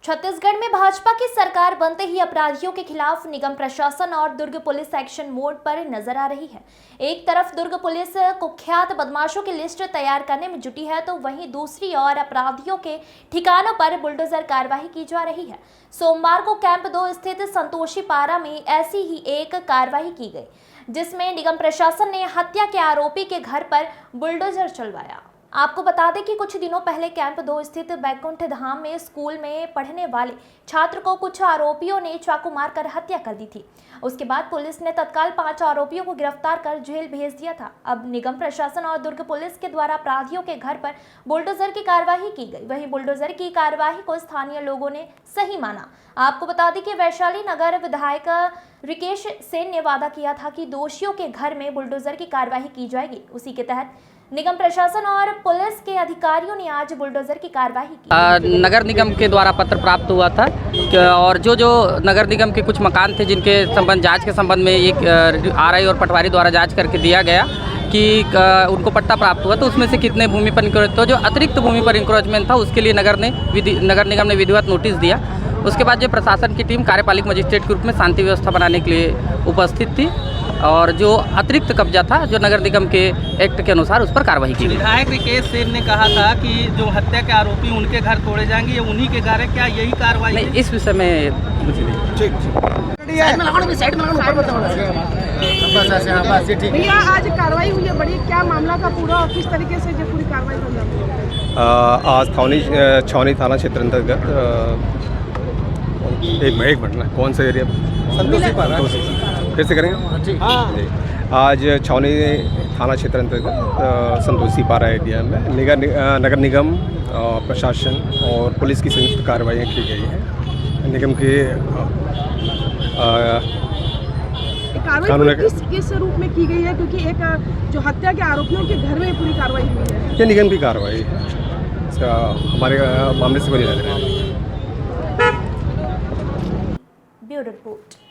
छत्तीसगढ़ में भाजपा की सरकार बनते ही अपराधियों के खिलाफ निगम प्रशासन और दुर्ग पुलिस एक्शन मोड पर नजर आ रही है। एक तरफ दुर्ग पुलिस कुख्यात बदमाशों की लिस्ट तैयार करने में जुटी है, तो वहीं दूसरी ओर अपराधियों के ठिकानों पर बुलडोजर कार्रवाई की जा रही है। सोमवार को कैंप 2 स्थित संतोषी पारा में ऐसी ही एक कार्रवाई की गई, जिसमें निगम प्रशासन ने हत्या के आरोपी के घर पर बुलडोजर चलवाया। आपको बता दें कि कुछ दिनों पहले कैंप 2 स्थित बैकुंठ धाम में स्कूल में पढ़ने वाले छात्र को कुछ आरोपियों ने चाकू मारकर हत्या कर दी थी। उसके बाद पुलिस ने तत्काल 5 आरोपियों को गिरफ्तार कर जेल भेज दिया था। अब निगम प्रशासन और दुर्ग पुलिस के द्वारा अपराधियों के घर पर बुलडोजर की कार्रवाई की गई। वहीं बुलडोजर की कार्रवाई को स्थानीय लोगों ने सही माना। आपको बता दें कि वैशाली नगर विधायक रिकेश सेन ने वादा किया था कि दोषियों के घर में बुलडोजर की कार्रवाई की जाएगी। उसी के तहत निगम प्रशासन और पुलिस के अधिकारियों ने आज बुलडोजर की कार्रवाई की। नगर निगम के द्वारा पत्र प्राप्त हुआ था और जो नगर निगम के कुछ मकान थे जिनके संबंध जांच के संबंध में एक आरआई और पटवारी द्वारा जांच करके दिया गया कि उनको पट्टा प्राप्त हुआ, तो उसमें से कितने भूमि पर इंक्रोच, तो जो अतिरिक्त भूमि पर इंक्रोचमेंट था उसके लिए नगर निगम ने विधिवत नोटिस दिया। उसके बाद जो प्रशासन की टीम कार्यपालिक मजिस्ट्रेट के रूप में शांति व्यवस्था बनाने के लिए उपस्थित थी और जो अतिरिक्त कब्जा था जो नगर निगम के एक्ट के अनुसार उस पर कार्रवाई की गई। विधायक रिकेश सेन ने कहा था कि जो हत्या के आरोपी उनके घर तोड़े जाएंगे, ये उन्हीं के घर है, क्या यही कार्रवाई? नहीं, इस विषय में मुझे नहीं। भैया आज कार्रवाई हुई है बड़ी, क्या मामला का पूरा और किस तरीके से जो पूरी कार्रवाई हो जाती है? आज छावनी थाना क्षेत्र अंतर्गत एक मिनट ना, कौन सा एरिया? संतोषी पारा। फिर से करेंगे जी। आज छावनी थाना क्षेत्र अंतर्गत संतोषी पारा एरिया में नगर निगम प्रशासन और पुलिस की संयुक्त कार्रवाइयाँ की गई हैं। निगम के कार्रवाई किस रूप में की गई है, क्योंकि एक जो हत्या के आरोपियों के घर में पूरी कार्रवाई हुई है? ये निगम की कार्रवाई है, इसका हमारे मामले से कोई लेना देना नहीं। Bureau report.